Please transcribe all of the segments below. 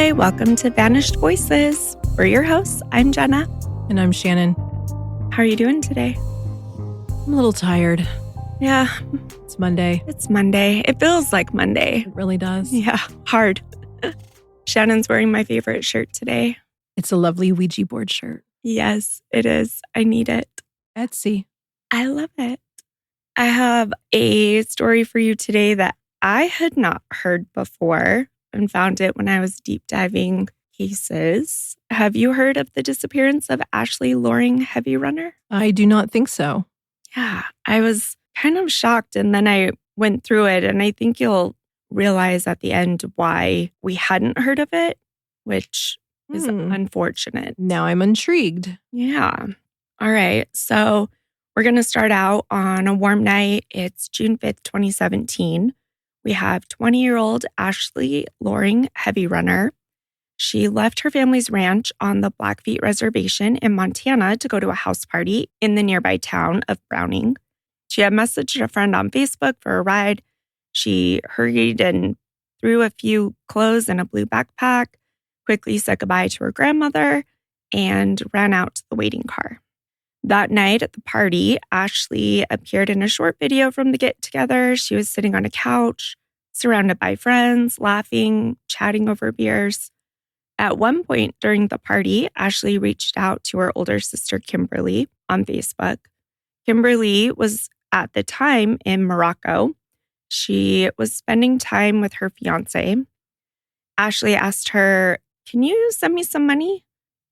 Hi, welcome to Vanished Voices. We're your hosts. I'm Jenna. And I'm Shannon. How are you doing today? I'm a little tired. Yeah. It's Monday. It's Monday. It feels like Monday. It really does. Yeah, hard. Shannon's wearing my favorite shirt today. It's a lovely Ouija board shirt. Yes, it is. I need it. Etsy. I love it. I have a story for you today that I had not heard before and found it when I was deep diving cases. Have you heard of the disappearance of Ashley Loring HeavyRunner? I do not think so. Yeah, I was kind of shocked. And then I went through it, and I think you'll realize at the end why we hadn't heard of it, which is unfortunate. Now I'm intrigued. Yeah. All right. So we're going to start out on a warm night. It's June 5th, 2017. We have 20-year-old Ashley Loring HeavyRunner. She left her family's ranch on the Blackfeet Reservation in Montana to go to a house party in the nearby town of Browning. She had messaged a friend on Facebook for a ride. She hurried and threw a few clothes in a blue backpack, quickly said goodbye to her grandmother, and ran out to the waiting car. That night at the party, Ashley appeared in a short video from the get-together. She was sitting on a couch, surrounded by friends, laughing, chatting over beers. At one point during the party, Ashley reached out to her older sister, Kimberly, on Facebook. Kimberly was at the time in Morocco. She was spending time with her fiance. Ashley asked her, "Can you send me some money?"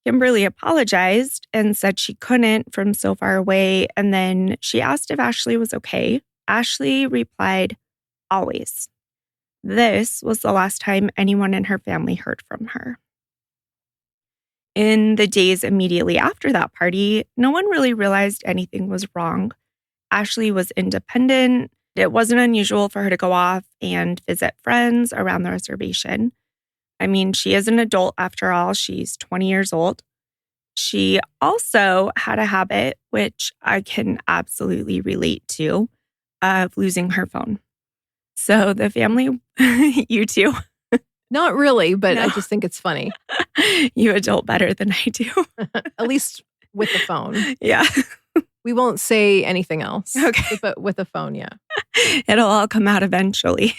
Kimberly apologized and said she couldn't from so far away. And then she asked if Ashley was okay. Ashley replied, "Always." This was the last time anyone in her family heard from her. In the days immediately after that party, no one really realized anything was wrong. Ashley was independent. It wasn't unusual for her to go off and visit friends around the reservation. I mean, she is an adult after all. She's 20 years old. She also had a habit, which I can absolutely relate to, of losing her phone. So the family, you too. Not really, but No. I just think it's funny. You adult better than I do. At least with the phone. Yeah. We won't say anything else. Okay. But with the phone, yeah. It'll all come out eventually.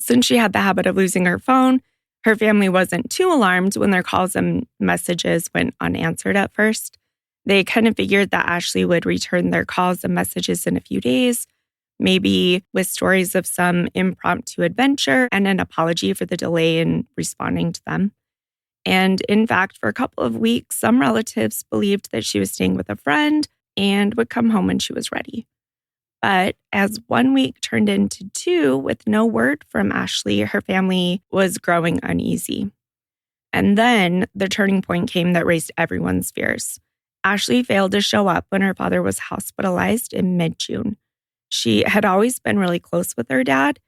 Since she had the habit of losing her phone, her family wasn't too alarmed when their calls and messages went unanswered at first. They kind of figured that Ashley would return their calls and messages in a few days, maybe with stories of some impromptu adventure and an apology for the delay in responding to them. And in fact, for a couple of weeks, some relatives believed that she was staying with a friend and would come home when she was ready. But as 1 week turned into 2 with no word from Ashley, her family was growing uneasy. And then the turning point came that raised everyone's fears. Ashley failed to show up when her father was hospitalized in mid-June. She had always been really close with her dad,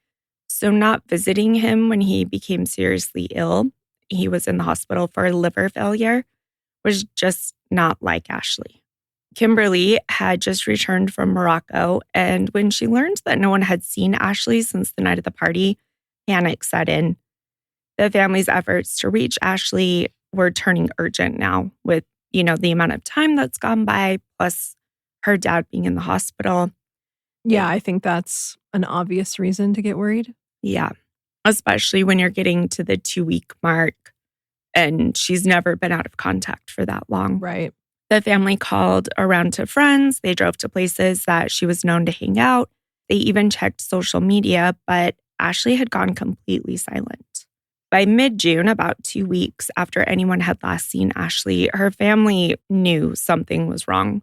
so not visiting him when he became seriously ill, he was in the hospital for liver failure, was just not like Ashley. Kimberly had just returned from Morocco, and when she learned that no one had seen Ashley since the night of the party, panic set in. The family's efforts to reach Ashley were turning urgent now with, the amount of time that's gone by, plus her dad being in the hospital. Yeah, I think that's an obvious reason to get worried. Yeah, especially when you're getting to the 2-week mark and she's never been out of contact for that long. Right. The family called around to friends. They drove to places that she was known to hang out. They even checked social media, but Ashley had gone completely silent. By mid-June, about 2 weeks after anyone had last seen Ashley, her family knew something was wrong.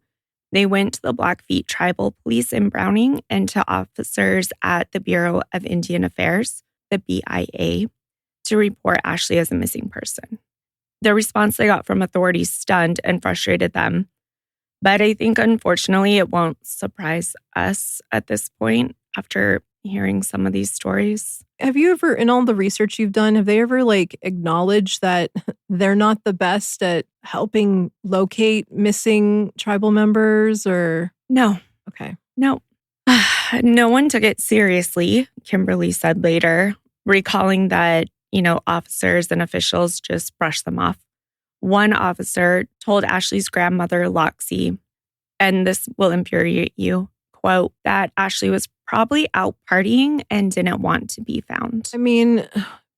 They went to the Blackfeet Tribal Police in Browning and to officers at the Bureau of Indian Affairs, the BIA, to report Ashley as a missing person. The response they got from authorities stunned and frustrated them. But I think, unfortunately, it won't surprise us at this point after hearing some of these stories. Have you ever, in all the research you've done, have they ever acknowledged that they're not the best at helping locate missing tribal members or? No. Okay. No. No one took it seriously, Kimberly said later, recalling that, officers and officials just brushed them off. One officer told Ashley's grandmother, Loxie, and this will infuriate you, quote, that Ashley was probably out partying and didn't want to be found. I mean,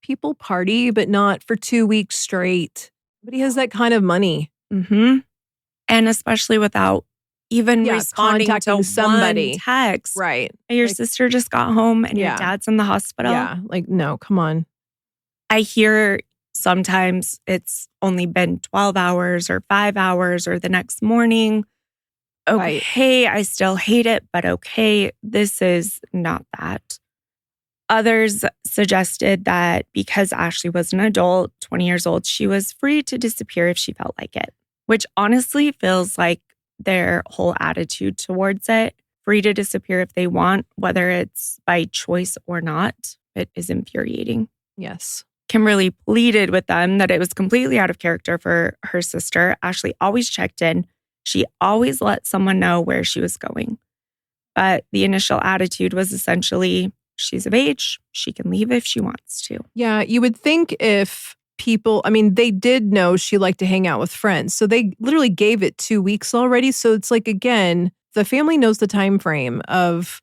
people party, but not for 2 weeks straight. Nobody has that kind of money. Mm-hmm. And especially without even responding contacting to somebody. one text. Right. Your sister just got home and your dad's in the hospital. Yeah, no, come on. I hear sometimes it's only been 12 hours or 5 hours or the next morning. Okay, I still hate it, but okay, this is not that. Others suggested that because Ashley was an adult, 20 years old, she was free to disappear if she felt like it, which honestly feels like their whole attitude towards it. Free to disappear if they want, whether it's by choice or not. It is infuriating. Yes. Kimberly pleaded with them that it was completely out of character for her sister. Ashley always checked in. She always let someone know where she was going. But the initial attitude was essentially, she's of age. She can leave if she wants to. Yeah, you would think if people, they did know she liked to hang out with friends. So they literally gave it 2 weeks already. So it's like, again, the family knows the time frame of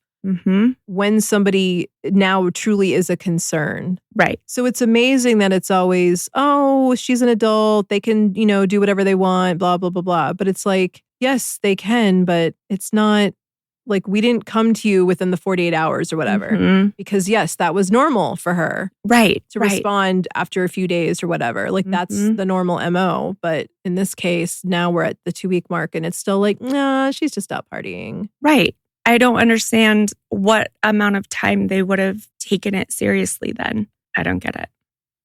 when somebody now truly is a concern. Right. So it's amazing that it's always, oh, she's an adult. They can, do whatever they want, blah, blah, blah, blah. But it's like, yes, they can, but it's not like we didn't come to you within the 48 hours or whatever. Because yes, that was normal for her. Right. To respond after a few days or whatever. Like that's the normal MO. But in this case, now we're at the 2 week mark and it's still like, nah, she's just out partying. Right. I don't understand what amount of time they would have taken it seriously then. I don't get it.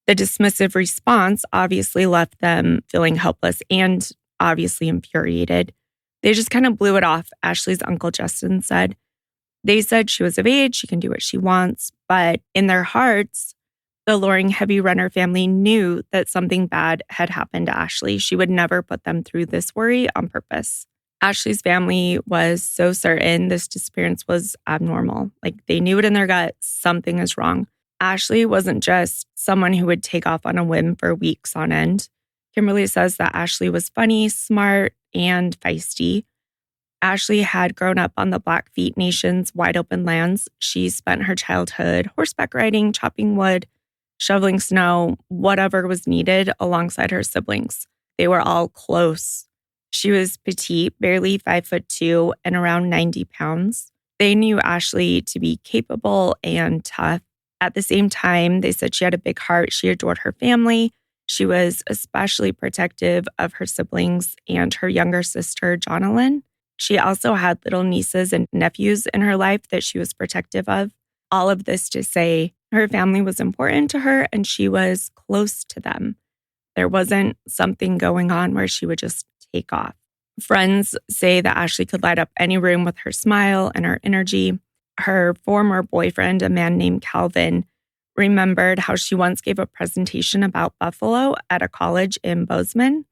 The dismissive response obviously left them feeling helpless and obviously infuriated. They just kind of blew it off, Ashley's uncle Justin said. They said she was of age, she can do what she wants, but in their hearts, the Loring HeavyRunner family knew that something bad had happened to Ashley. She would never put them through this worry on purpose. Ashley's family was so certain this disappearance was abnormal. Like they knew it in their gut, something is wrong. Ashley wasn't just someone who would take off on a whim for weeks on end. Kimberly says that Ashley was funny, smart, and feisty. Ashley had grown up on the Blackfeet Nation's wide open lands. She spent her childhood horseback riding, chopping wood, shoveling snow, whatever was needed alongside her siblings. They were all close. She was petite, barely 5'2", and around 90 pounds. They knew Ashley to be capable and tough. At the same time, they said she had a big heart. She adored her family. She was especially protective of her siblings and her younger sister, Jonalyn. She also had little nieces and nephews in her life that she was protective of. All of this to say her family was important to her and she was close to them. There wasn't something going on where she would just take off. Friends say that Ashley could light up any room with her smile and her energy. Her former boyfriend, a man named Calvin, remembered how she once gave a presentation about buffalo at a college in Bozeman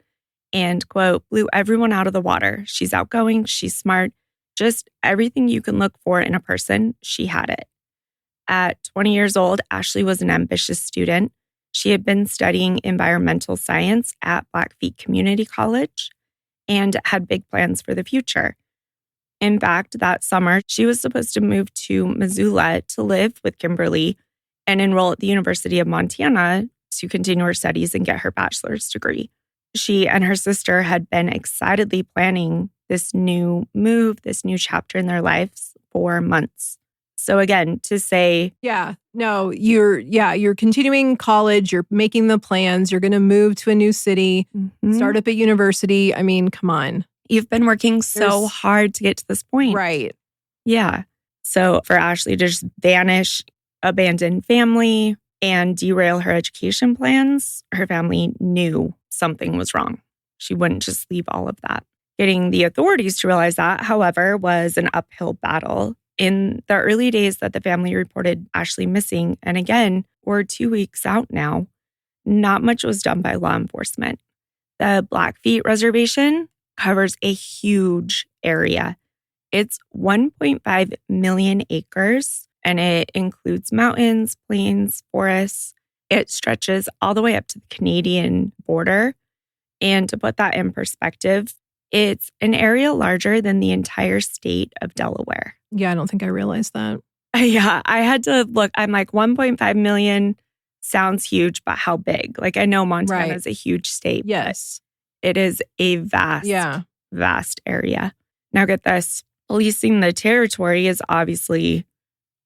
and, quote, blew everyone out of the water. She's outgoing, she's smart, just everything you can look for in a person, she had it. At 20 years old, Ashley was an ambitious student. She had been studying environmental science at Blackfeet Community College and had big plans for the future. In fact, that summer, she was supposed to move to Missoula to live with Kimberly and enroll at the University of Montana to continue her studies and get her bachelor's degree. She and her sister had been excitedly planning this new move, this new chapter in their lives for months. So again, to say... you're continuing college, you're making the plans, you're going to move to a new city, start up at university. I mean, come on. You've been working so hard to get to this point. Right. Yeah. So for Ashley to just vanish, abandon family, and derail her education plans, her family knew something was wrong. She wouldn't just leave all of that. Getting the authorities to realize that, however, was an uphill battle. In the early days that the family reported Ashley missing, and again, we're 2 weeks out now, not much was done by law enforcement. The Blackfeet Reservation covers a huge area. It's 1.5 million acres, and it includes mountains, plains, forests. It stretches all the way up to the Canadian border. And to put that in perspective, it's an area larger than the entire state of Delaware. Yeah, I don't think I realized that. Yeah, I had to look. I'm like 1.5 million sounds huge, but how big? Like I know Montana is a huge state. Yes. But it is a vast area. Now get this. Policing the territory is obviously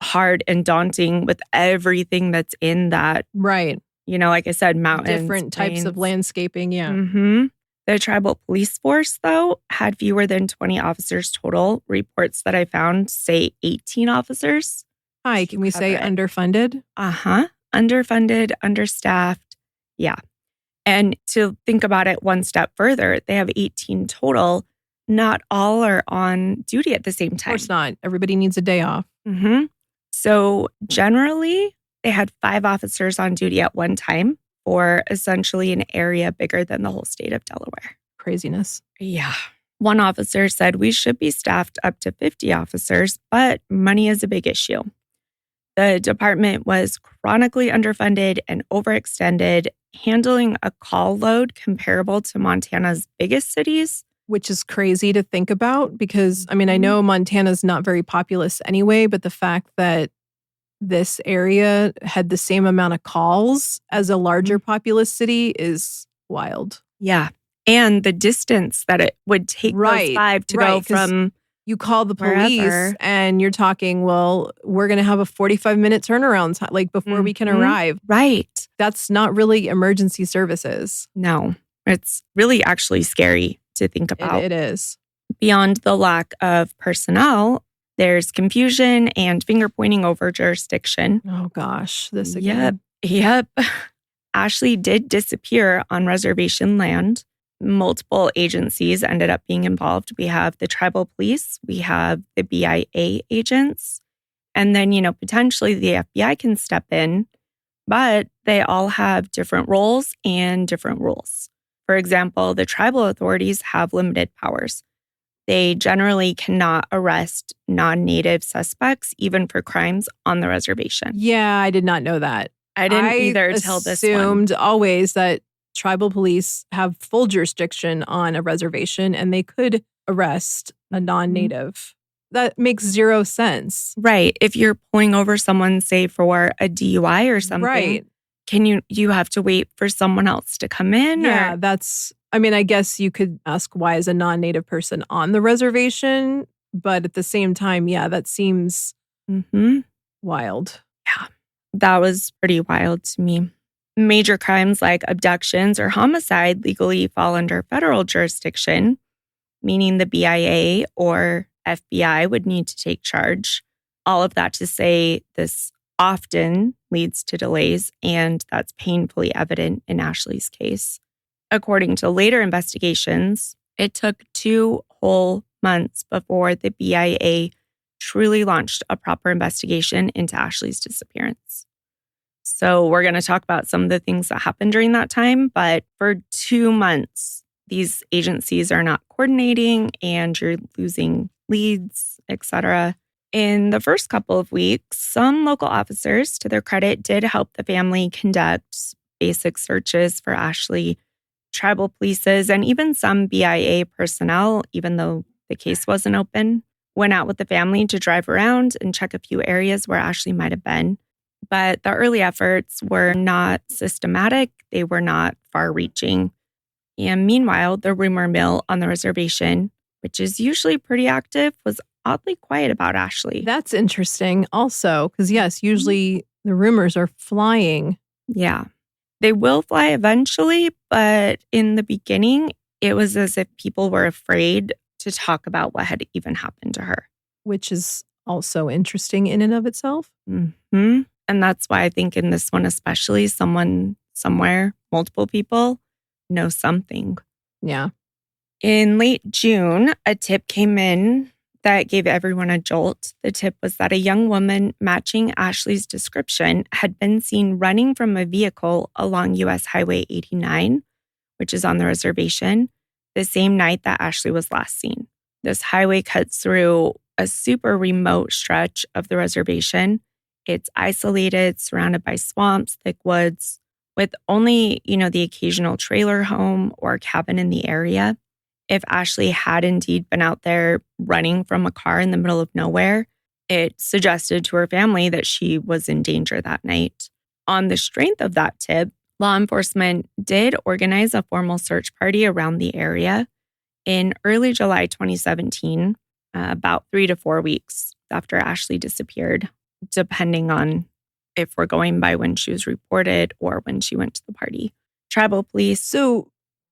hard and daunting with everything that's in that. Right. Like I said, mountains. Different types of landscaping, yeah. Mm-hmm. The tribal police force, though, had fewer than 20 officers total. Reports that I found say 18 officers. Hi, can we say underfunded? Underfunded, understaffed. Yeah. And to think about it one step further, they have 18 total. Not all are on duty at the same time. Of course not. Everybody needs a day off. Mm-hmm. So generally, they had 5 officers on duty at one time for essentially an area bigger than the whole state of Delaware. Craziness. Yeah. One officer said we should be staffed up to 50 officers, but money is a big issue. The department was chronically underfunded and overextended, handling a call load comparable to Montana's biggest cities. Which is crazy to think about because, I mean, I know Montana's not very populous anyway, but the fact that this area had the same amount of calls as a larger populous city is wild. Yeah. And the distance that it would take those 5 to go from... You call the police wherever. And you're talking, well, we're going to have a 45-minute turnaround time, like before we can arrive. Right. That's not really emergency services. No, it's really actually scary to think about. It is. Beyond the lack of personnel, there's confusion and finger pointing over jurisdiction. Oh gosh, this again. Yep. Ashley did disappear on reservation land. Multiple agencies ended up being involved. We have the tribal police, we have the BIA agents, and then, potentially the FBI can step in, but they all have different roles and different rules. For example, the tribal authorities have limited powers. They generally cannot arrest non-native suspects, even for crimes on the reservation. Yeah, I did not know that. I didn't either till this one. I assumed always that tribal police have full jurisdiction on a reservation and they could arrest a non-native. That makes zero sense. Right. If you're pulling over someone, say, for a DUI or something, right. You have to wait for someone else to come in? Yeah, I guess you could ask why is a non-native person on the reservation, but at the same time, yeah, that seems wild. Yeah, that was pretty wild to me. Major crimes like abductions or homicide legally fall under federal jurisdiction, meaning the BIA or FBI would need to take charge. All of that to say this often leads to delays, and that's painfully evident in Ashley's case. According to later investigations, it took 2 whole months before the BIA truly launched a proper investigation into Ashley's disappearance. So we're going to talk about some of the things that happened during that time, but for 2 months, these agencies are not coordinating and you're losing leads, etc. In the first couple of weeks, some local officers, to their credit, did help the family conduct basic searches for Ashley. Tribal polices and even some BIA personnel, even though the case wasn't open, went out with the family to drive around and check a few areas where Ashley might have been. But the early efforts were not systematic. They were not far-reaching. And meanwhile, the rumor mill on the reservation, which is usually pretty active, was oddly quiet about Ashley. That's interesting also, because yes, usually the rumors are flying. Yeah. They will fly eventually, but in the beginning, it was as if people were afraid to talk about what had even happened to her. Which is also interesting in and of itself. Mm-hmm. And that's why I think in this one especially, someone somewhere, multiple people, know something. Yeah. In late June, a tip came in that gave everyone a jolt. The tip was that a young woman matching Ashley's description had been seen running from a vehicle along U.S. Highway 89, which is on the reservation, the same night that Ashley was last seen. This highway cuts through a super remote stretch of the reservation, It's isolated, surrounded by swamps, thick woods, with only, the occasional trailer home or cabin in the area. If Ashley had indeed been out there running from a car in the middle of nowhere, it suggested to her family that she was in danger that night. On the strength of that tip, law enforcement did organize a formal search party around the area in early July 2017, about 3 to 4 weeks after Ashley disappeared, depending on if we're going by when she was reported or when she went to the party. Tribal police. So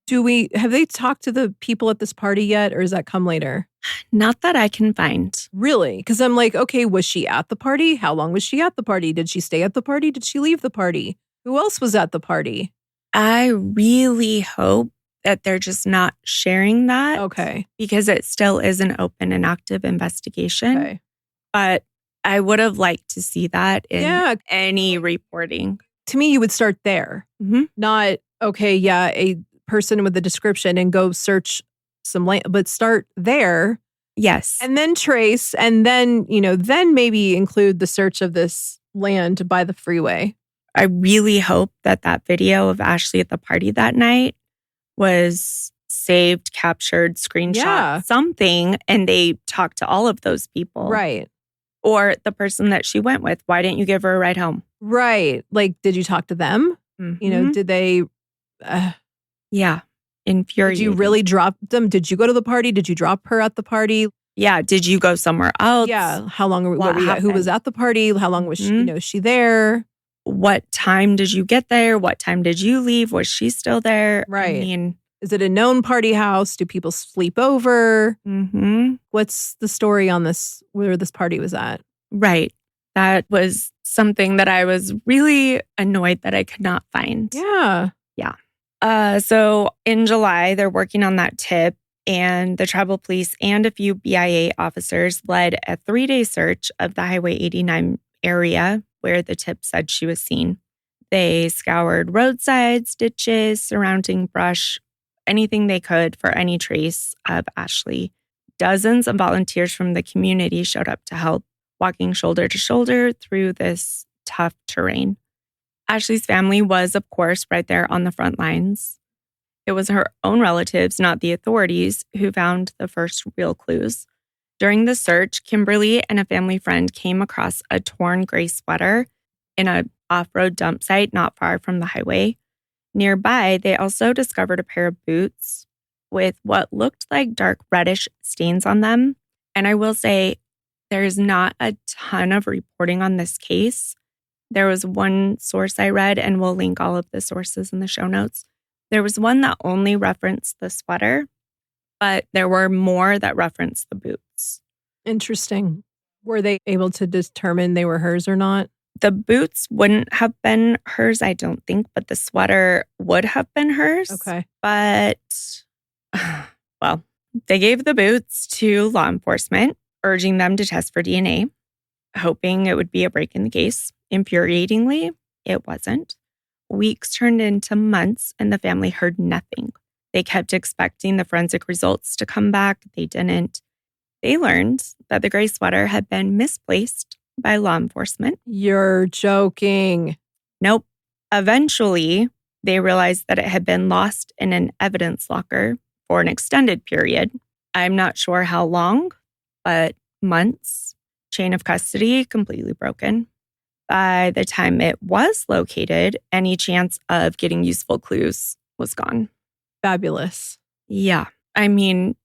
have they talked to the people at this party yet, or does that come later? Not that I can find. Really? Because I'm like, okay, was she at the party? How long was she at the party? Did she stay at the party? Did she leave the party? Who else was at the party? I really hope that they're just not sharing that. Okay. Because it still is an open and active investigation. Okay. But I would have liked to see that in any reporting. To me, you would start there. Mm-hmm. Not, a person with a description and go search some land, but start there. Yes. And then trace, and then, then maybe include the search of this land by the freeway. I really hope that video of Ashley at the party that night was saved, captured, screenshot, something, and they talked to all of those people. Right. Or the person that she went with. Why didn't you give her a ride home? Right. Like, did you talk to them? Mm-hmm. Did they... Yeah. Infuriating. Did you really drop them? Did you go to the party? Did you drop her at the party? Yeah. Did you go somewhere else? Yeah. How long who was at the party? How long was she there? What time did you get there? What time did you leave? Was she still there? Right. I mean, is it a known party house? Do people sleep over? Mm-hmm. What's the story on this, where this party was at? Right. That was something that I was really annoyed that I could not find. Yeah. Yeah. So in July, they're working on that tip, and the tribal police and a few BIA officers led a 3-day search of the Highway 89 area where the tip said she was seen. They scoured roadsides, ditches, surrounding brush, anything they could for any trace of Ashley. Dozens of volunteers from the community showed up to help, walking shoulder to shoulder through this tough terrain. Ashley's family was, of course, right there on the front lines. It was her own relatives, not the authorities, who found the first real clues. During the search, Kimberly and a family friend came across a torn gray sweater in an off-road dump site not far from the highway. Nearby, they also discovered a pair of boots with what looked like dark reddish stains on them. And I will say, there's not a ton of reporting on this case. There was one source I read, and we'll link all of the sources in the show notes. There was one that only referenced the sweater, but there were more that referenced the boots. Interesting. Were they able to determine they were hers or not? The boots wouldn't have been hers, I don't think, but the sweater would have been hers. Okay. But, well, they gave the boots to law enforcement, urging them to test for DNA, hoping it would be a break in the case. Infuriatingly, it wasn't. Weeks turned into months, and the family heard nothing. They kept expecting the forensic results to come back. They didn't. They learned that the gray sweater had been misplaced by law enforcement. You're joking. Nope. Eventually, they realized that it had been lost in an evidence locker for an extended period. I'm not sure how long, but months. Chain of custody completely broken. By the time it was located, any chance of getting useful clues was gone. Fabulous. Yeah. I mean,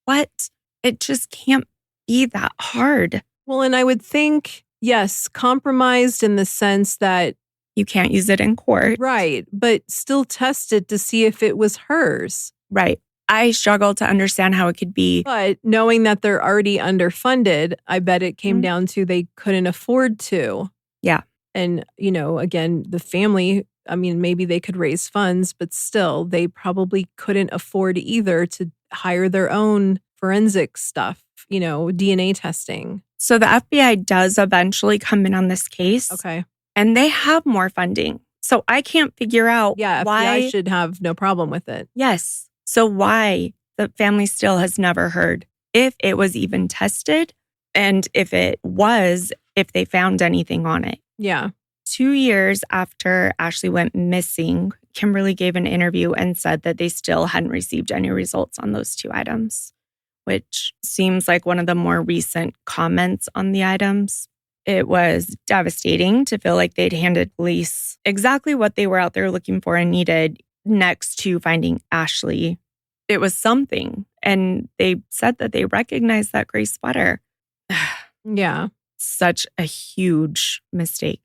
what? It just can't be that hard. Well, and I would think, yes, compromised in the sense that you can't use it in court. Right. But still test it to see if it was hers. Right. I struggle to understand how it could be. But knowing that they're already underfunded, I bet it came down to they couldn't afford to. Yeah. And, again, the family, maybe they could raise funds, but still, they probably couldn't afford either to hire their own forensic stuff, DNA testing. So the FBI does eventually come in on this case. Okay. And they have more funding. So I can't figure out why. FBI should have no problem with it. Yes. So why the family still has never heard if it was even tested, and if it was, if they found anything on it. Yeah. 2 years after Ashley went missing, Kimberly gave an interview and said that they still hadn't received any results on those 2 items, which seems like one of the more recent comments on the items. It was devastating to feel like they'd handed police exactly what they were out there looking for and needed next to finding Ashley. It was something. And they said that they recognized that gray sweater. Yeah. Such a huge mistake.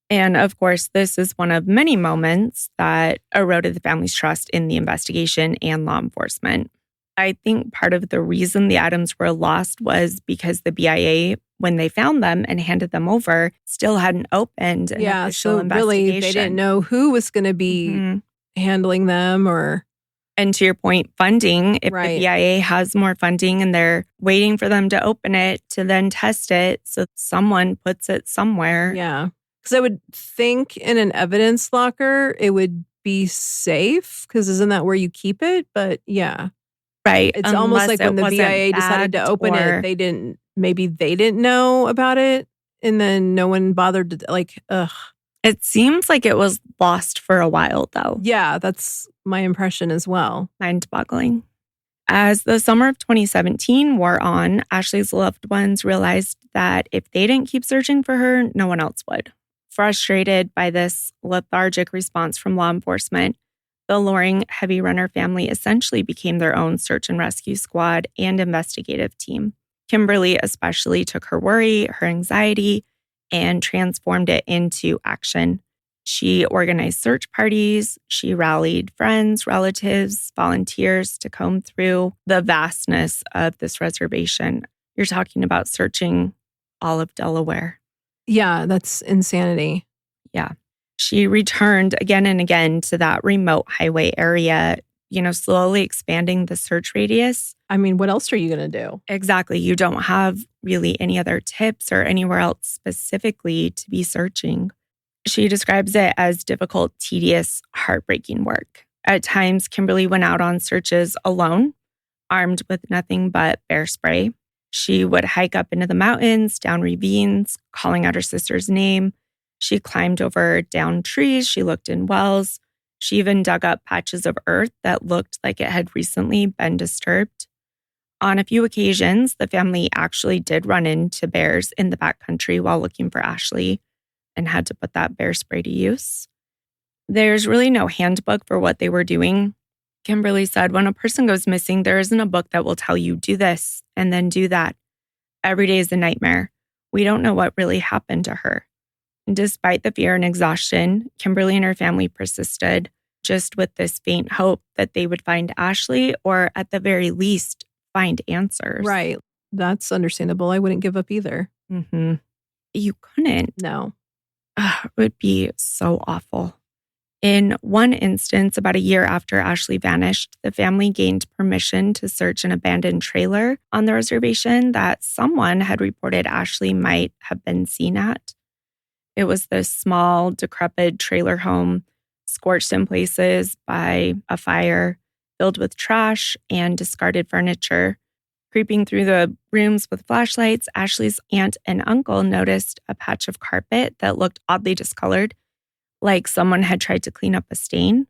And of course, this is one of many moments that eroded the family's trust in the investigation and law enforcement. I think part of the reason the items were lost was because the BIA, when they found them and handed them over, still hadn't opened an official investigation. Really, they didn't know who was going to be handling them or... And to your point, funding, if the BIA has more funding and they're waiting for them to open it to then test it, so someone puts it somewhere. Yeah. Because I would think in an evidence locker, it would be safe because isn't that where you keep it? But yeah. Right. It's almost like when the BIA decided to open it, they didn't know about it. And then no one bothered to ugh. It seems like it was lost for a while, though. Yeah, that's my impression as well. Mind-boggling. As the summer of 2017 wore on, Ashley's loved ones realized that if they didn't keep searching for her, no one else would. Frustrated by this lethargic response from law enforcement, the Loring HeavyRunner family essentially became their own search and rescue squad and investigative team. Kimberly especially took her worry, her anxiety, and transformed it into action. She organized search parties. She rallied friends, relatives, volunteers to comb through the vastness of this reservation. You're talking about searching all of Delaware. Yeah, that's insanity. Yeah. She returned again and again to that remote highway area, slowly expanding the search radius. I mean, what else are you going to do? Exactly. You don't have really any other tips or anywhere else specifically to be searching. She describes it as difficult, tedious, heartbreaking work. At times, Kimberly went out on searches alone, armed with nothing but bear spray. She would hike up into the mountains, down ravines, calling out her sister's name. She climbed over down trees. She looked in wells. She even dug up patches of earth that looked like it had recently been disturbed. On a few occasions, the family actually did run into bears in the backcountry while looking for Ashley and had to put that bear spray to use. There's really no handbook for what they were doing. Kimberly said, when a person goes missing, there isn't a book that will tell you do this and then do that. Every day is a nightmare. We don't know what really happened to her. Despite the fear and exhaustion, Kimberly and her family persisted, just with this faint hope that they would find Ashley or at the very least find answers. Right. That's understandable. I wouldn't give up either. Mm-hmm. You couldn't. No. It would be so awful. In one instance, about a year after Ashley vanished, the family gained permission to search an abandoned trailer on the reservation that someone had reported Ashley might have been seen at. It was this small, decrepit trailer home, scorched in places by a fire, filled with trash and discarded furniture. Creeping through the rooms with flashlights, Ashley's aunt and uncle noticed a patch of carpet that looked oddly discolored, like someone had tried to clean up a stain.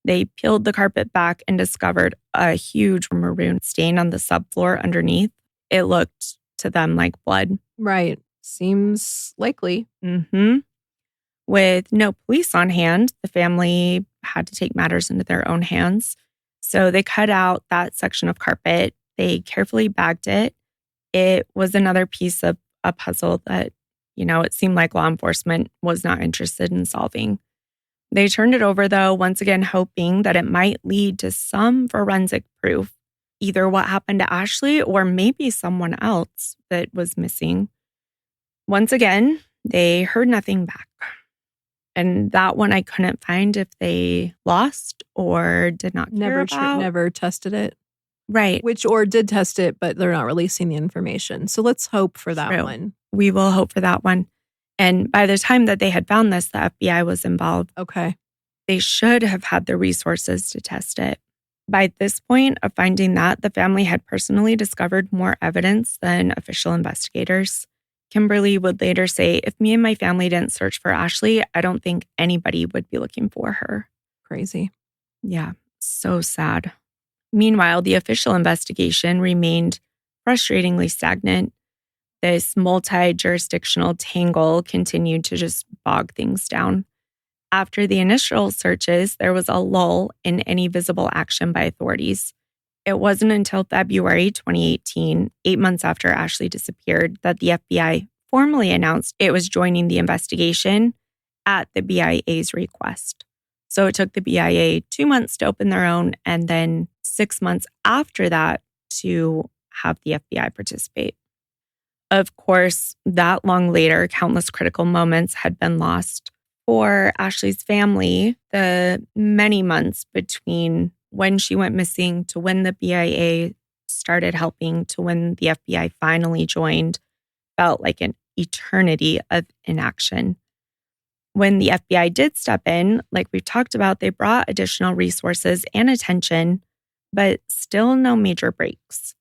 They peeled the carpet back and discovered a huge maroon stain on the subfloor underneath. It looked to them like blood. Right. Seems likely. Mm-hmm. With no police on hand, the family had to take matters into their own hands. So they cut out that section of carpet. They carefully bagged it. It was another piece of a puzzle that, it seemed like law enforcement was not interested in solving. They turned it over, though, once again hoping that it might lead to some forensic proof, either what happened to Ashley or maybe someone else that was missing. Once again, they heard nothing back. And that one I couldn't find if they lost or did not care about. Never tested it. Right. Or did test it, but they're not releasing the information. So let's hope for that one. We will hope for that one. And by the time that they had found this, the FBI was involved. Okay. They should have had the resources to test it. By this point of finding that, the family had personally discovered more evidence than official investigators. Kimberly would later say, if me and my family didn't search for Ashley, I don't think anybody would be looking for her. Crazy. Yeah, so sad. Meanwhile, the official investigation remained frustratingly stagnant. This multi-jurisdictional tangle continued to just bog things down. After the initial searches, there was a lull in any visible action by authorities. It wasn't until February 2018, 8 months after Ashley disappeared, that the FBI formally announced it was joining the investigation at the BIA's request. So it took the BIA 2 months to open their own, and then 6 months after that to have the FBI participate. Of course, that long later, countless critical moments had been lost. For Ashley's family, the many months between when she went missing to when the BIA started helping to when the FBI finally joined felt like an eternity of inaction. When the FBI did step in, like we've talked about, they brought additional resources and attention, but still no major breaks.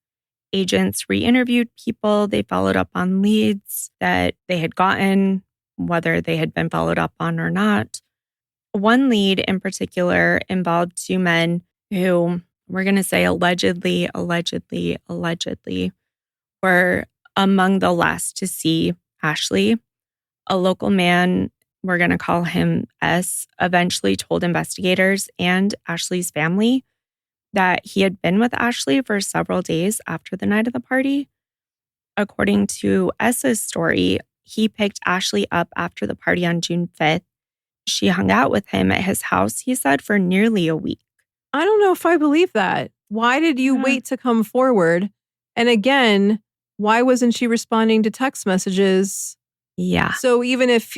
Agents re-interviewed people. They followed up on leads that they had gotten, whether they had been followed up on or not. One lead in particular involved two men who, we're going to say allegedly, were among the last to see Ashley. A local man, we're going to call him S, eventually told investigators and Ashley's family that he had been with Ashley for several days after the night of the party. According to S's story, he picked Ashley up after the party on June 5th. She hung out with him at his house, he said, for nearly a week. I don't know if I believe that. Why did you wait to come forward? And again, why wasn't she responding to text messages? Yeah. So even if,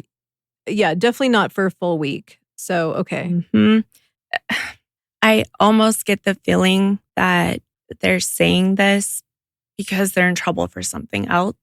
definitely not for a full week. So, okay. Mm-hmm. I almost get the feeling that they're saying this because they're in trouble for something else.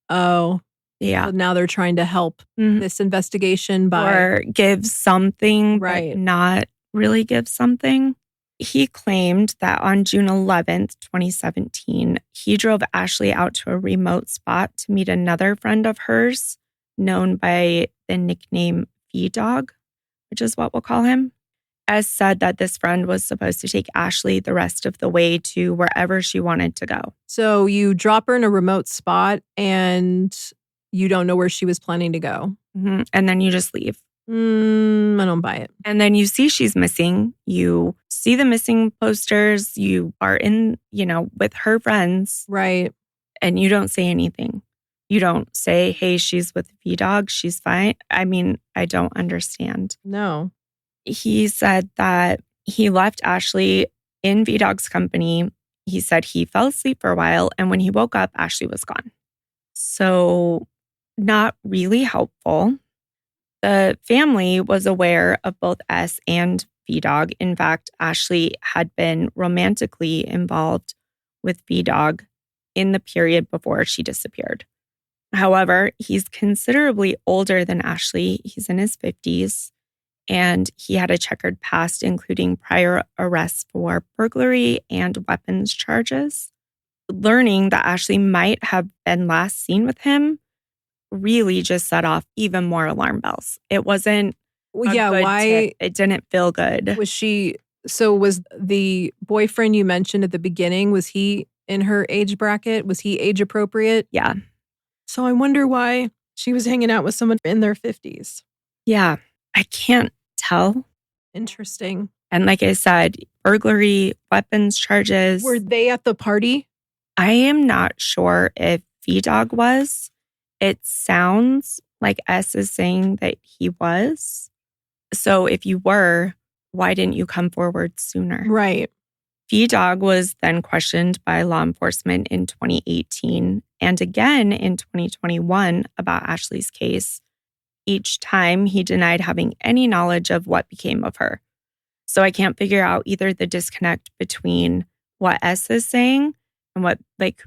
Oh. Yeah. So now they're trying to help this investigation by... Or give something, right, but not really give something. He claimed that on June 11th, 2017, he drove Ashley out to a remote spot to meet another friend of hers, known by the nickname V-Dog, which is what we'll call him. S said that this friend was supposed to take Ashley the rest of the way to wherever she wanted to go. So you drop her in a remote spot and you don't know where she was planning to go. Mm-hmm. And then you just leave. I don't buy it. And then you see she's missing. You see the missing posters. You are in, with her friends. Right. And you don't say anything. You don't say, hey, she's with V-Dog. She's fine. I mean, I don't understand. No. He said that he left Ashley in V-Dog's company. He said he fell asleep for a while. And when he woke up, Ashley was gone. So not really helpful. The family was aware of both S and V-Dog. In fact, Ashley had been romantically involved with V-Dog in the period before she disappeared. However, he's considerably older than Ashley. He's in his 50s, and he had a checkered past, including prior arrests for burglary and weapons charges. Learning that Ashley might have been last seen with him really just set off even more alarm bells. It wasn't why tip. It didn't feel good. Was the boyfriend you mentioned at the beginning, was he in her age bracket? Was he age appropriate? Yeah. So I wonder why she was hanging out with someone in their 50s. Yeah. I can't tell. Interesting. And like I said, burglary, weapons charges. Were they at the party? I am not sure if V-Dog was. It sounds like S is saying that he was. So if you were, why didn't you come forward sooner? Right. V-Dog was then questioned by law enforcement in 2018 and again in 2021 about Ashley's case. Each time he denied having any knowledge of what became of her. So I can't figure out either the disconnect between what S is saying and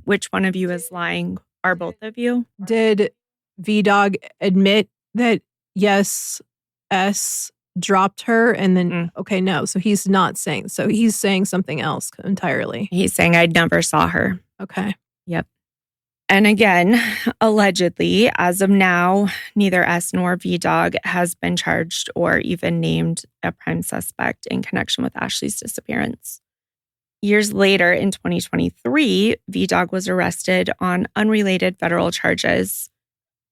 which one of you is lying. Are both of you? Did V-Dog admit that, yes, S dropped her and then, okay, no. So he's not saying, so he's saying something else entirely. He's saying, I never saw her. Okay. Yep. And again, allegedly, as of now, neither S nor VDog has been charged or even named a prime suspect in connection with Ashley's disappearance. Years later, in 2023, VDog was arrested on unrelated federal charges,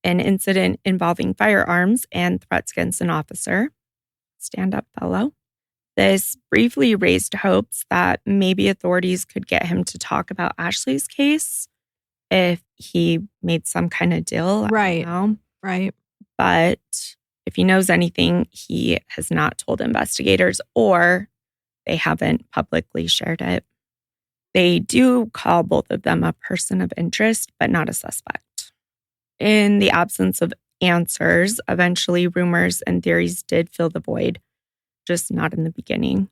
an incident involving firearms and threats against an officer. Stand up, fellow. This briefly raised hopes that maybe authorities could get him to talk about Ashley's case if he made some kind of deal. Right. I don't know. Right. But if he knows anything, he has not told investigators, or they haven't publicly shared it. They do call both of them a person of interest, but not a suspect. In the absence of answers, eventually rumors and theories did fill the void, just not in the beginning.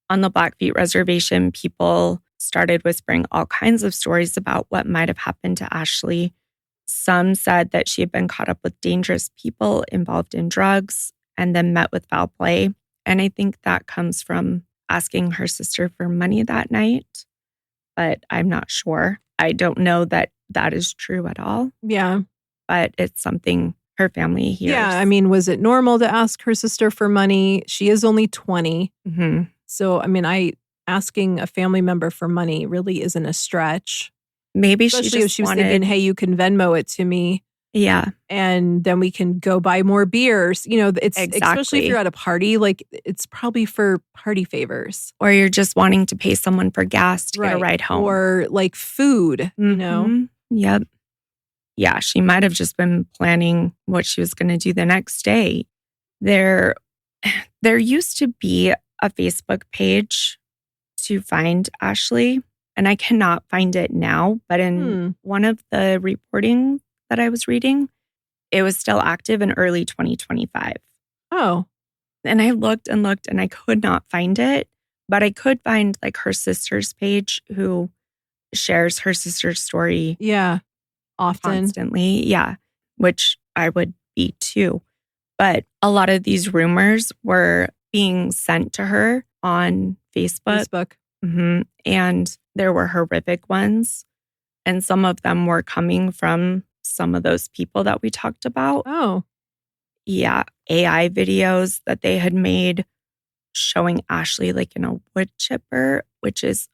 On the Blackfeet Reservation, people started whispering all kinds of stories about what might have happened to Ashley. Some said that she had been caught up with dangerous people involved in drugs and then met with foul play. And I think that comes from asking her sister for money that night, but I'm not sure. I don't know that that is true at all. Yeah. But it's something her family hears. Yeah. I mean, was it normal to ask her sister for money? She is only 20. Mm-hmm. So, I mean, asking a family member for money really isn't a stretch. Maybe Especially she if just she was wanted, thinking, hey, you can Venmo it to me. Yeah. And then we can go buy more beers. You know, it's especially Exactly. if you're at a party, like it's probably for party favors. Or you're just wanting to pay someone for gas to get a ride home. Or like food, you know? Mhm. Yep. Yeah, she might have just been planning what she was going to do the next day. There used to be a Facebook page to find Ashley, and I cannot find it now, but in one of the reporting that I was reading, it was still active in early 2025. Oh. And I looked and looked and I could not find it, but I could find like her sister's page who shares her sister's story. Yeah. Often. Constantly. Yeah. Which I would be too. But a lot of these rumors were being sent to her on Facebook. Mm-hmm. And there were horrific ones. And some of them were coming from some of those people that we talked about. Oh. Yeah. AI videos that they had made showing Ashley like in a wood chipper, which is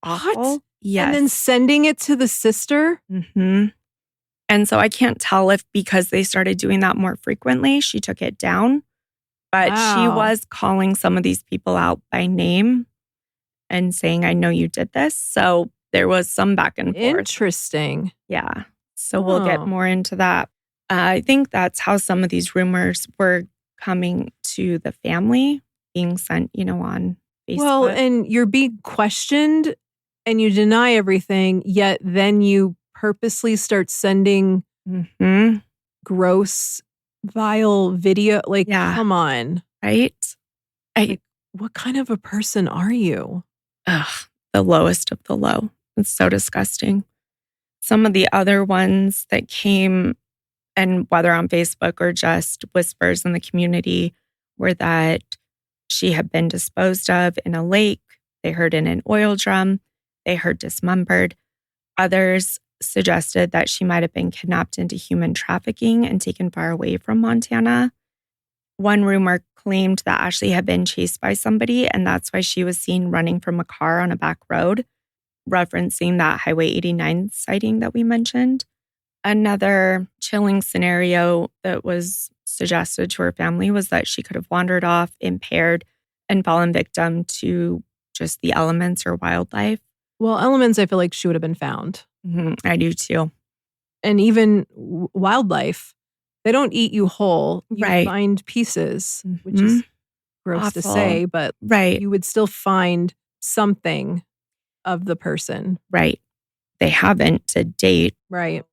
awful. What? Yes. And then sending it to the sister? Mm-hmm. And so I can't tell if because they started doing that more frequently, she took it down. But she was calling some of these people out by name and saying, I know you did this. So there was some back and forth. Interesting. Yeah. So we'll get more into that. I think that's how some of these rumors were coming to the family, being sent, on Facebook. Well, and you're being questioned and you deny everything, yet then you purposely start sending gross, vile video. Like, come on. Right? What kind of a person are you? The lowest of the low. It's so disgusting. Some of the other ones that came, and whether on Facebook or just whispers in the community, were that she had been disposed of in a lake. They heard in an oil drum. They heard dismembered. Others suggested that she might have been kidnapped into human trafficking and taken far away from Montana. One rumor claimed that Ashley had been chased by somebody, and that's why she was seen running from a car on a back road, referencing that Highway 89 sighting that we mentioned. Another chilling scenario that was suggested to her family was that she could have wandered off, impaired, and fallen victim to just the elements or wildlife. Well, elements, I feel like she would have been found. I do too. And even wildlife, they don't eat you whole. You find pieces, which is gross to say, but you would still find something of the person. Right. They haven't to date. Right.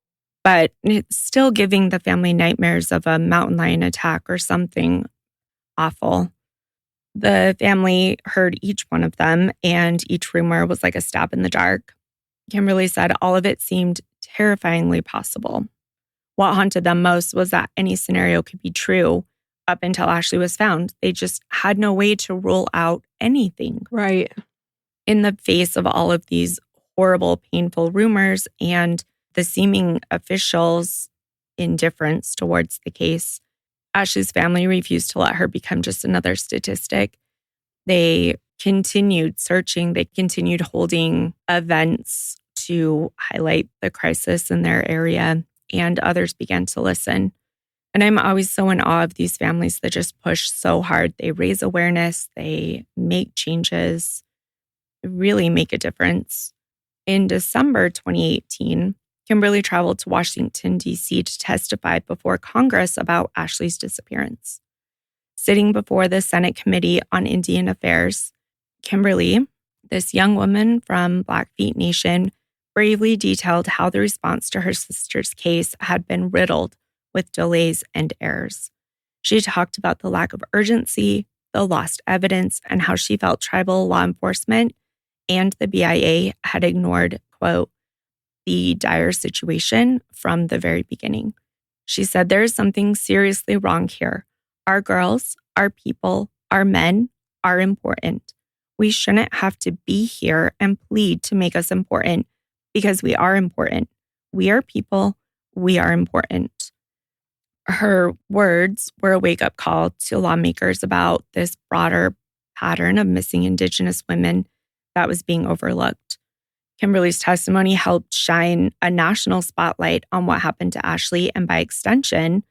But it's still giving the family nightmares of a mountain lion attack or something awful. The family heard each one of them, and each rumor was like a stab in the dark. Kimberly said all of it seemed terrifyingly possible. What haunted them most was that any scenario could be true up until Ashley was found. They just had no way to rule out anything. Right. In the face of all of these horrible, painful rumors and the seeming officials' indifference towards the case, Ashley's family refused to let her become just another statistic. They continued searching. They continued holding events to highlight the crisis in their area, and others began to listen. And I'm always so in awe of these families that just push so hard. They raise awareness, they make changes, really make a difference. In December 2018, Kimberly traveled to Washington, D.C. to testify before Congress about Ashley's disappearance. Sitting before the Senate Committee on Indian Affairs, Kimberly, this young woman from Blackfeet Nation, bravely detailed how the response to her sister's case had been riddled with delays and errors. She talked about the lack of urgency, the lost evidence, and how she felt tribal law enforcement and the BIA had ignored, quote, the dire situation from the very beginning. She said, there is something seriously wrong here. Our girls, our people, our men are important. We shouldn't have to be here and plead to make us important because we are important. We are people. We are important. Her words were a wake-up call to lawmakers about this broader pattern of missing Indigenous women that was being overlooked. Kimberly's testimony helped shine a national spotlight on what happened to Ashley and, by extension,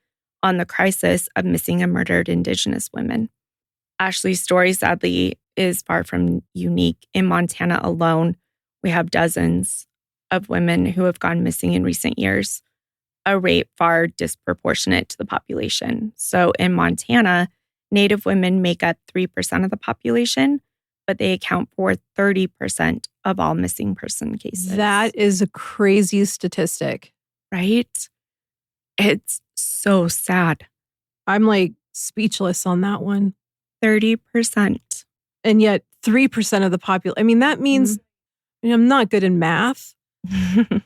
on the crisis of missing and murdered Indigenous women. Ashley's story, sadly, is far from unique. In Montana alone, we have dozens of women who have gone missing in recent years, a rate far disproportionate to the population. So in Montana, Native women make up 3% of the population, but they account for 30% of all missing person cases. That is a crazy statistic. Right? It's so sad. I'm like speechless on that one. 30%. And yet 3% of the population. I mean, that means, I'm not good in math.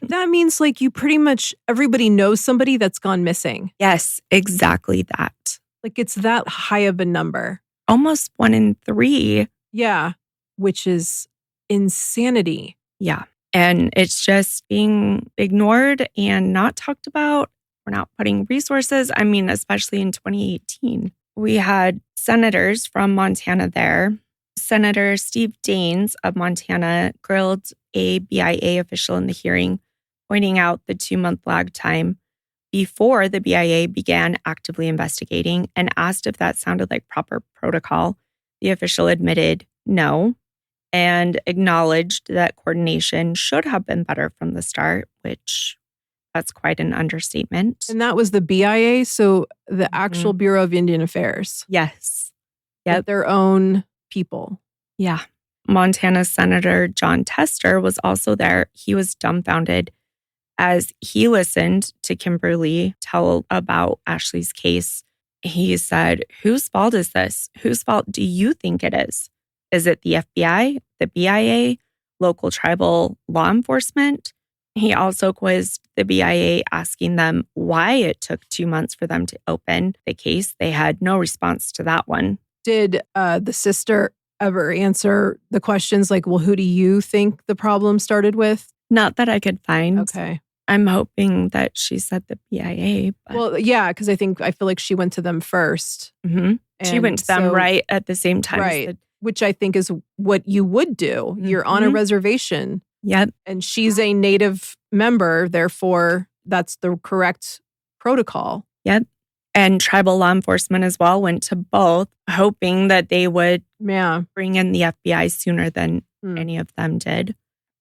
That means like you pretty much, everybody knows somebody that's gone missing. Yes, exactly that. Like it's that high of a number. Almost 1 in 3. Yeah, which is insanity. Yeah. And it's just being ignored and not talked about. We're not putting resources. I mean, especially in 2018, we had senators from Montana there. Senator Steve Daines of Montana grilled a BIA official in the hearing, pointing out the 2-month lag time before the BIA began actively investigating, and asked if that sounded like proper protocol. The official admitted no and acknowledged that coordination should have been better from the start, which that's quite an understatement. And that was the BIA, so the actual Bureau of Indian Affairs. Yes. Yep. Their own people. Yeah. Montana Senator John Tester was also there. He was dumbfounded as he listened to Kimberly tell about Ashley's case. He said, whose fault is this? Whose fault do you think it is? Is it the FBI, the BIA, local tribal law enforcement? He also quizzed the BIA, asking them why it took 2 months for them to open the case. They had no response to that one. Did the sister ever answer the questions like, well, who do you think the problem started with? Not that I could find. Okay. I'm hoping that she said the BIA. But... Well, yeah, because I feel like she went to them first. Mm-hmm. She went to them right at the same time. Right. Which I think is what you would do. Mm-hmm. You're on a reservation. Yep. And she's a Native member. Therefore, that's the correct protocol. Yep. And tribal law enforcement as well went to both, hoping that they would bring in the FBI sooner than any of them did.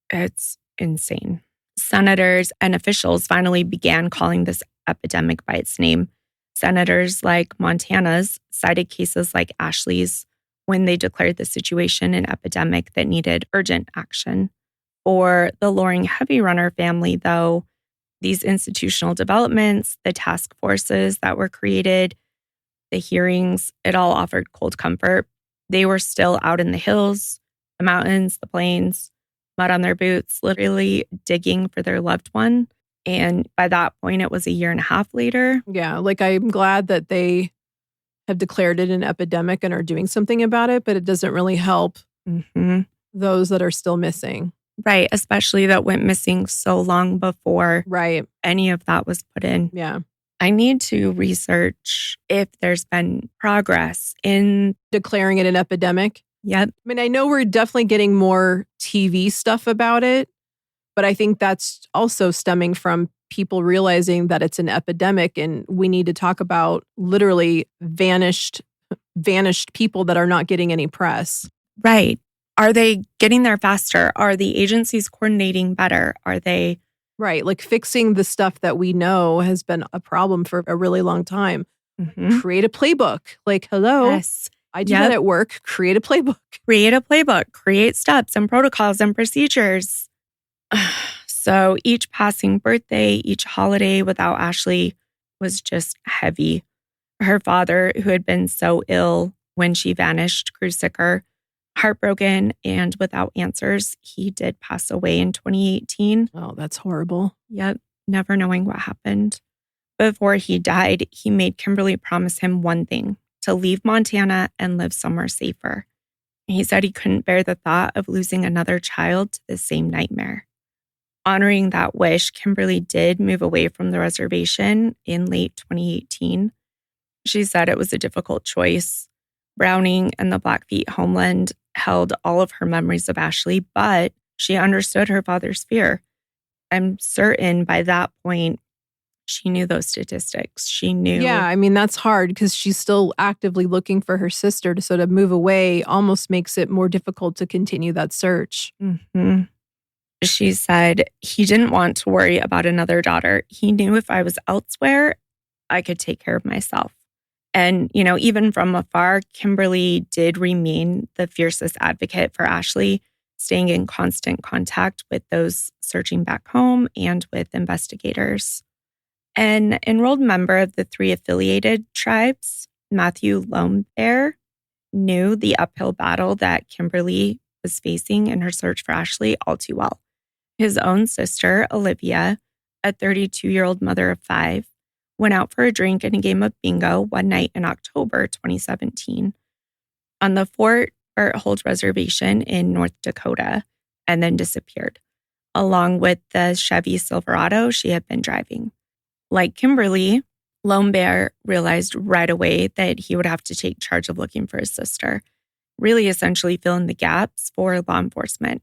It's insane. Senators and officials finally began calling this epidemic by its name. Senators like Montana's cited cases like Ashley's when they declared the situation an epidemic that needed urgent action. For the Loring HeavyRunner family, though, these institutional developments, the task forces that were created, the hearings, it all offered cold comfort. They were still out in the hills, the mountains, the plains, mud on their boots, literally digging for their loved one. And by that point, it was a 1.5 years later. Yeah, like I'm glad that they have declared it an epidemic and are doing something about it, but it doesn't really help those that are still missing. Right. Especially that went missing so long before Right. any of that was put in. Yeah. I need to research if there's been progress in. Declaring it an epidemic. Yep. I mean, I know we're definitely getting more TV stuff about it, but I think that's also stemming from people realizing that it's an epidemic and we need to talk about literally vanished people that are not getting any press. Right. Are they getting there faster? Are the agencies coordinating better? Are they? Right. Like fixing the stuff that we know has been a problem for a really long time. Mhm. Create a playbook. Like, hello. Yes. I do that at work. Create a playbook. Create a playbook. Create steps and protocols and procedures. So each passing birthday, each holiday without Ashley was just heavy. Her father, who had been so ill when she vanished, grew sicker. Heartbroken and without answers, he did pass away in 2018. Oh, that's horrible. Yep, never knowing what happened. Before he died, he made Kimberly promise him one thing: to leave Montana and live somewhere safer. He said he couldn't bear the thought of losing another child to the same nightmare. Honoring that wish, Kimberly did move away from the reservation in late 2018. She said it was a difficult choice. Browning and the Blackfeet homeland held all of her memories of Ashley, but she understood her father's fear. I'm certain by that point, she knew those statistics. She knew. Yeah, I mean, that's hard because she's still actively looking for her sister. To sort of move away almost makes it more difficult to continue that search. Mm-hmm. She said he didn't want to worry about another daughter. He knew if I was elsewhere, I could take care of myself. And, even from afar, Kimberly did remain the fiercest advocate for Ashley, staying in constant contact with those searching back home and with investigators. An enrolled member of the 3 affiliated tribes, Matthew Lombert, knew the uphill battle that Kimberly was facing in her search for Ashley all too well. His own sister, Olivia, a 32-year-old mother of 5, went out for a drink and a game of bingo one night in October 2017 on the Fort Berthold Reservation in North Dakota, and then disappeared, along with the Chevy Silverado she had been driving. Like Kimberly, Lombert realized right away that he would have to take charge of looking for his sister, really essentially fill in the gaps for law enforcement.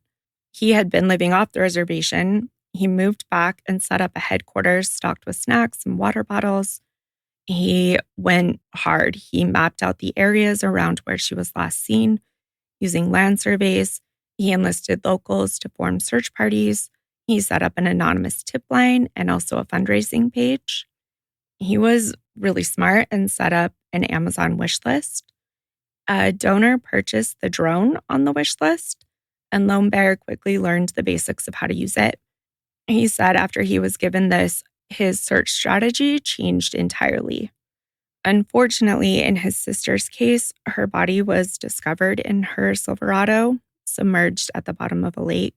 He had been living off the reservation. He moved back and set up a headquarters stocked with snacks and water bottles. He went hard. He mapped out the areas around where she was last seen using land surveys. He enlisted locals to form search parties. He set up an anonymous tip line and also a fundraising page. He was really smart and set up an Amazon wish list. A donor purchased the drone on the wish list, and Lombert quickly learned the basics of how to use it. He said after he was given this, his search strategy changed entirely. Unfortunately, in his sister's case, her body was discovered in her Silverado, submerged at the bottom of a lake.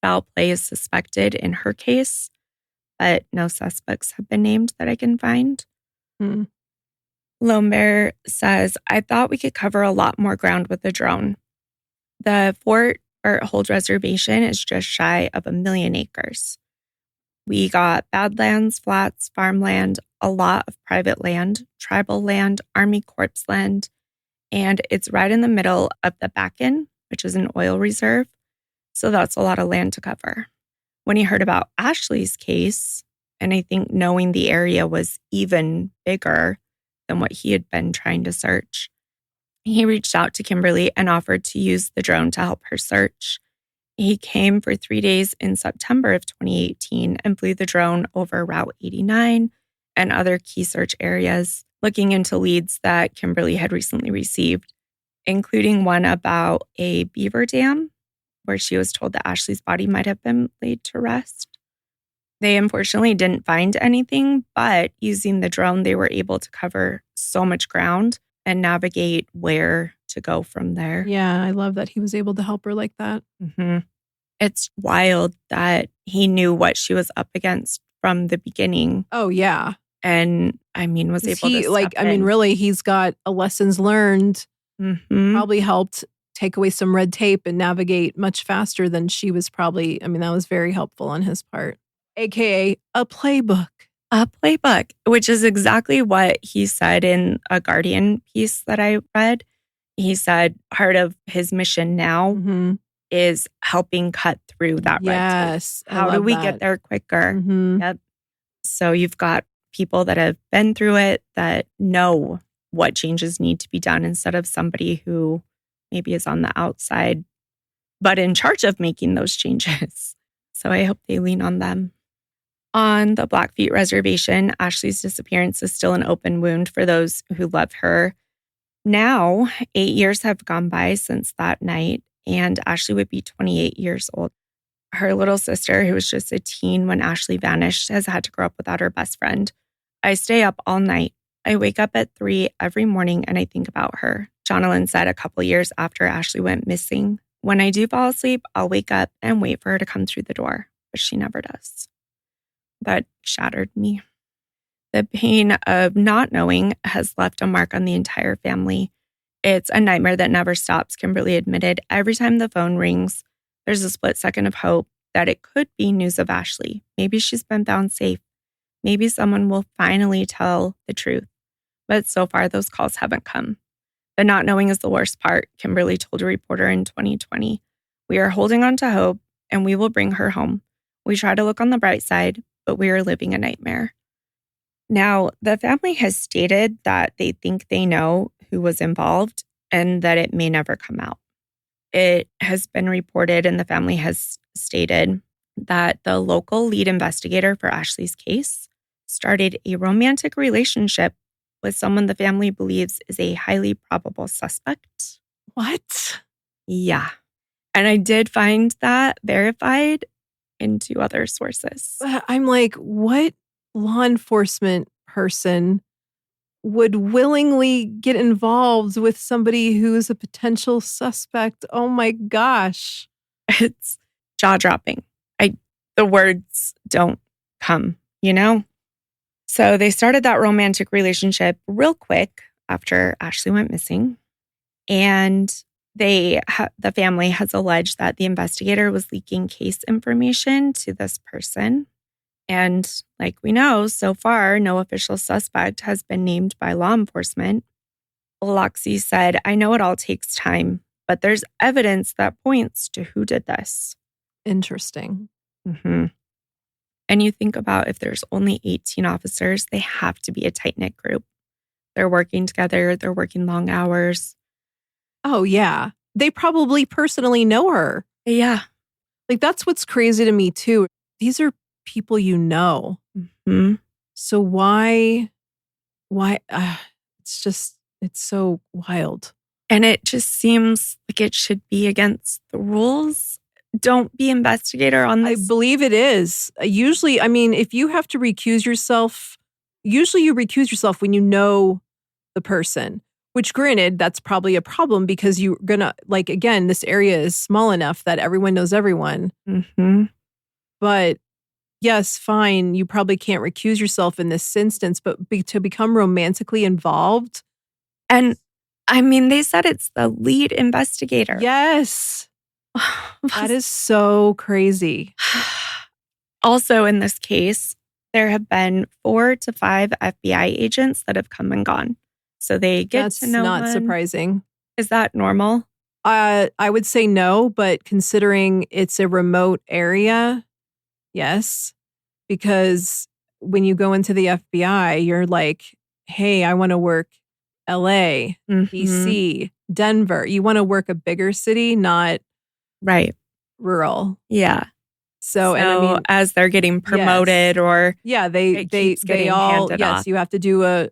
Foul play is suspected in her case, but no suspects have been named that I can find. Lombert says, I thought we could cover a lot more ground with the drone. The Fort Berthold Reservation is just shy of 1 million acres. We got badlands, flats, farmland, a lot of private land, tribal land, Army Corps land, and it's right in the middle of the Bakken, which is an oil reserve. So that's a lot of land to cover. When he heard about Ashley's case, and I think knowing the area was even bigger than what he had been trying to search, he reached out to Kimberly and offered to use the drone to help her search. He came for 3 days in September of 2018 and flew the drone over Route 89 and other key search areas, looking into leads that Kimberly had recently received, including one about a beaver dam where she was told that Ashley's body might have been laid to rest. They unfortunately didn't find anything, but using the drone, they were able to cover so much ground and navigate where to go from there. Yeah, I love that he was able to help her like that. Mm-hmm. It's wild that he knew what she was up against from the beginning. Oh, yeah. And was able to step in. Really, he's got a lessons learned, probably helped take away some red tape and navigate much faster than she was probably. I mean, that was very helpful on his part, AKA a playbook. A playbook, which is exactly what he said in a Guardian piece that I read. He said part of his mission now is helping cut through that red tape. Yes. How do we get there quicker? Yep. So you've got people that have been through it that know what changes need to be done instead of somebody who maybe is on the outside, but in charge of making those changes. So I hope they lean on them. On the Blackfeet Reservation, Ashley's disappearance is still an open wound for those who love her. Now, 8 years have gone by since that night, and Ashley would be 28 years old. Her little sister, who was just a teen when Ashley vanished, has had to grow up without her best friend. I stay up all night. I wake up at 3 every morning and I think about her, Jonalyn said a couple years after Ashley went missing. When I do fall asleep, I'll wake up and wait for her to come through the door, but she never does. That shattered me. The pain of not knowing has left a mark on the entire family. It's a nightmare that never stops, Kimberly admitted. Every time the phone rings, there's a split second of hope that it could be news of Ashley. Maybe she's been found safe. Maybe someone will finally tell the truth. But so far, those calls haven't come. The not knowing is the worst part, Kimberly told a reporter in 2020. We are holding on to hope, and we will bring her home. We try to look on the bright side, but we are living a nightmare. Now, the family has stated that they think they know who was involved and that it may never come out. It has been reported, and the family has stated that the local lead investigator for Ashley's case started a romantic relationship with someone the family believes is a highly probable suspect. What? Yeah. And I did find that verified in 2 other sources. I'm like, what law enforcement person would willingly get involved with somebody who's a potential suspect? Oh my gosh. It's jaw-dropping. The words don't come, you know? So they started that romantic relationship real quick after Ashley went missing. And the family has alleged that the investigator was leaking case information to this person. And like we know, so far, no official suspect has been named by law enforcement. Loxie said, I know it all takes time, but there's evidence that points to who did this. Interesting. And you think about if there's only 18 officers, they have to be a tight-knit group. They're working together. They're working long hours. Oh, yeah. They probably personally know her. Yeah. Like, that's what's crazy to me, too. These are people you know. So why, it's so wild. And it just seems like it should be against the rules. Don't be investigator on this. I believe it is. Usually, I mean, if you have to recuse yourself, usually you recuse yourself when you know the person, which granted, that's probably a problem because you're gonna, like, again, this area is small enough that everyone knows everyone. But yes, fine, you probably can't recuse yourself in this instance, but to become romantically involved. And I mean, they said it's the lead investigator. Yes. That is so crazy. Also, in this case, there have been 4 to 5 FBI agents that have come and gone. So they get to know That's not one. surprising. Is that normal? I would say no, but considering it's a remote area, yes. Because when you go into the FBI, you're like, hey, I want to work LA, DC, Denver. You want to work a bigger city, not rural. Yeah. So and I mean, as they're getting promoted or they all off. You have to do a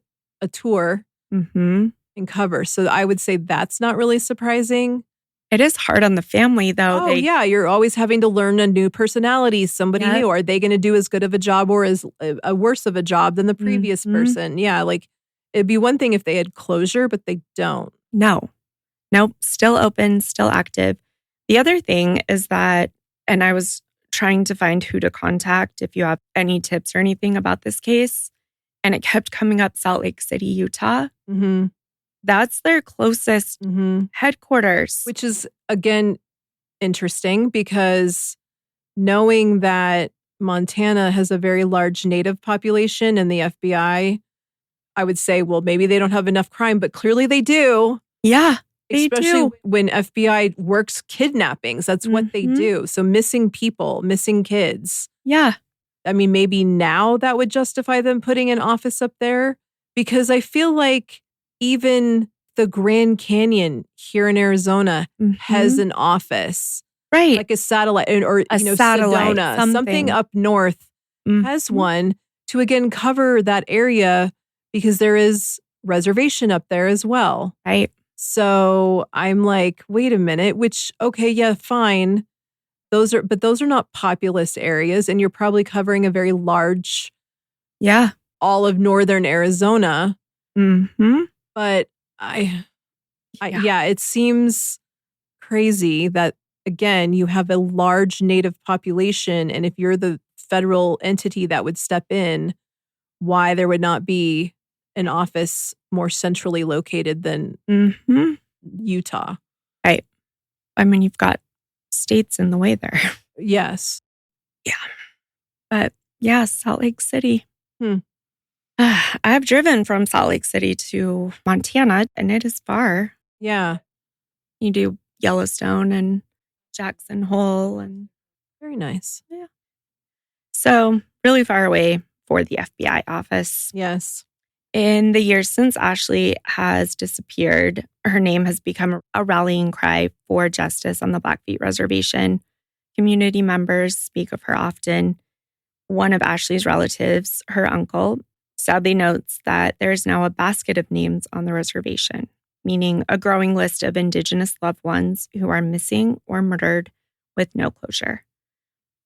tour and cover. So I would say that's not really surprising. It is hard on the family, though. Oh, yeah. You're always having to learn a new personality, somebody new. Are they going to do as good of a job or as a worse of a job than the previous person? Yeah, like it'd be one thing if they had closure, but they don't. No. Nope. Still open, still active. The other thing is that, and I was trying to find who to contact if you have any tips or anything about this case, and it kept coming up Salt Lake City, Utah. That's their closest headquarters. Which is, again, interesting because knowing that Montana has a very large Native population and the FBI, I would say, well, maybe they don't have enough crime, but clearly they do. Yeah, they Especially do. when FBI works kidnappings. That's what they do. So missing people, missing kids. Yeah. I mean, maybe now that would justify them putting an office up there because I feel like even the Grand Canyon here in Arizona has an office. Right. Like a satellite or, a satellite, Sedona, something up north has one to, again, cover that area because there is reservation up there as well. Right. So I'm like, wait a minute, which, okay, yeah, fine. Those are not populous areas. And you're probably covering a very large, all of northern Arizona. But it seems crazy that, again, you have a large Native population. And if you're the federal entity that would step in, why there would not be an office more centrally located than Utah. Right. I mean, you've got states in the way there. Yes. Yeah. But yeah, Salt Lake City. I've driven from Salt Lake City to Montana, and it is far. Yeah. You do Yellowstone and Jackson Hole and very nice. Yeah. So really far away for the FBI office. Yes. In the years since Ashley has disappeared, her name has become a rallying cry for justice on the Blackfeet Reservation. Community members speak of her often. One of Ashley's relatives, her uncle, sadly notes that there is now a basket of names on the reservation, meaning a growing list of Indigenous loved ones who are missing or murdered with no closure.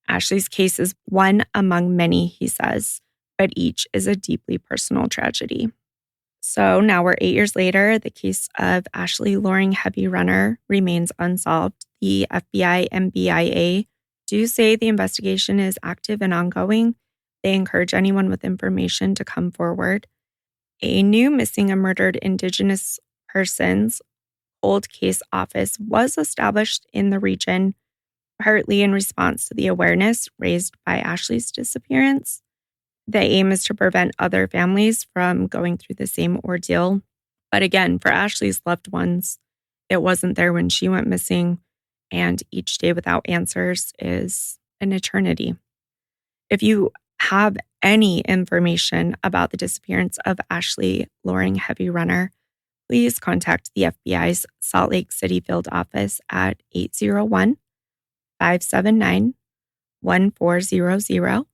Ashley's case is one among many, he says, but each is a deeply personal tragedy. So now we're 8 years later. The case of Ashley Loring HeavyRunner remains unsolved. The FBI and BIA do say the investigation is active and ongoing. They encourage anyone with information to come forward. A new missing and murdered Indigenous persons cold case office was established in the region, partly in response to the awareness raised by Ashley's disappearance. The aim is to prevent other families from going through the same ordeal. But again, for Ashley's loved ones, it wasn't there when she went missing, and each day without answers is an eternity. If you have any information about the disappearance of Ashley Loring HeavyRunner, please contact the FBI's Salt Lake City field office at 801-579-1400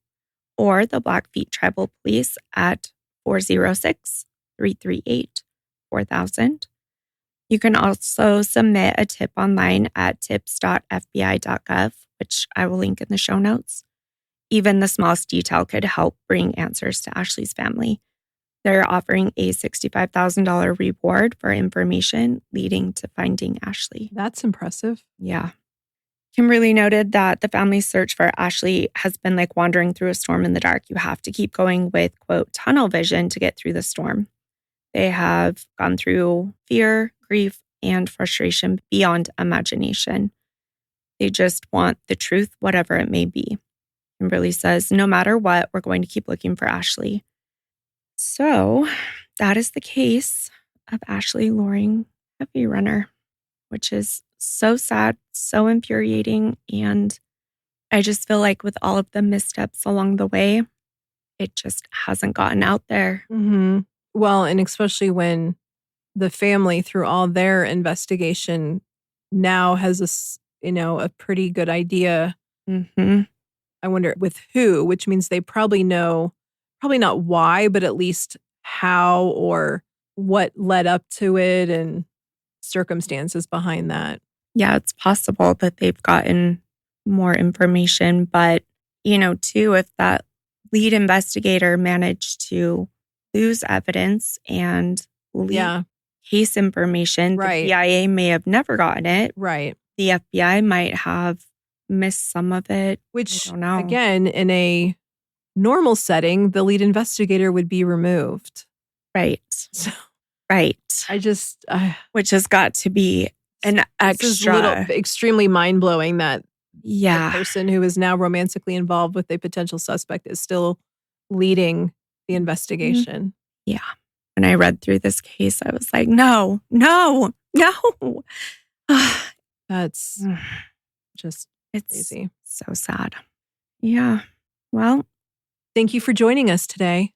or the Blackfeet Tribal Police at 406-338-4000. You can also submit a tip online at tips.fbi.gov, which I will link in the show notes. Even the smallest detail could help bring answers to Ashley's family. They're offering a $65,000 reward for information leading to finding Ashley. That's impressive. Yeah. Kimberly noted that the family's search for Ashley has been like wandering through a storm in the dark. You have to keep going with, quote, tunnel vision to get through the storm. They have gone through fear, grief, and frustration beyond imagination. They just want the truth, whatever it may be. Kimberly says, no matter what, we're going to keep looking for Ashley. So that is the case of Ashley Loring HeavyRunner, which is so sad, so infuriating. And I just feel like with all of the missteps along the way, it just hasn't gotten out there. Mm-hmm. Well, and especially when the family, through all their investigation, now has a pretty good idea. Mm-hmm. I wonder with who, which means they probably know, probably not why, but at least how or what led up to it and circumstances behind that. Yeah, it's possible that they've gotten more information, but, too, if that lead investigator managed to lose evidence and leak case information, right, the BIA may have never gotten it. Right. The FBI might have missed some of it. Which, I don't know. Again, in a normal setting, the lead investigator would be removed. Right. Right. which has got to be an extra. Extremely mind-blowing that the Yeah. person who is now romantically involved with a potential suspect is still leading the investigation. Yeah. When I read through this case, I was like, no. That's just It's crazy. so sad. Yeah. Well, Thank you for joining us today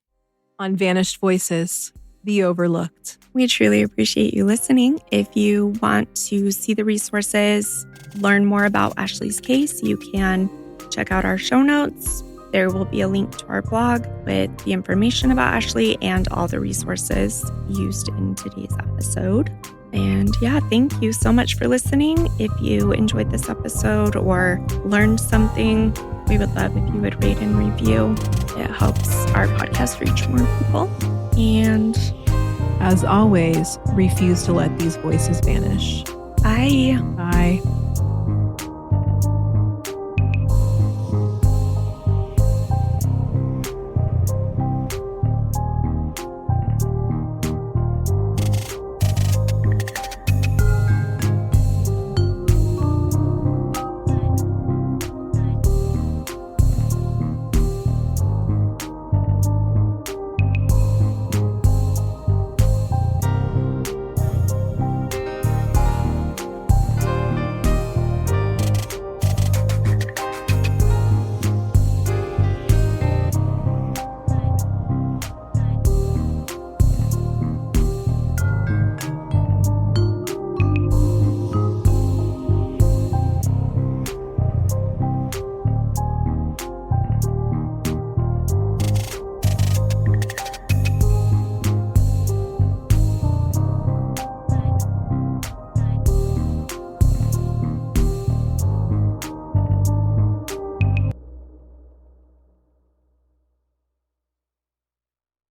on Vanished Voices, The Overlooked. we truly appreciate you listening. If you want to see the resources, learn more about Ashley's case, you can check out our show notes. There will be a link to our blog with the information about Ashley and all the resources used in today's episode. And yeah, thank you so much for listening. If you enjoyed this episode or learned something, we would love if you would rate and review. It helps our podcast reach more people. And as always, refuse to let these voices vanish. bye. Bye.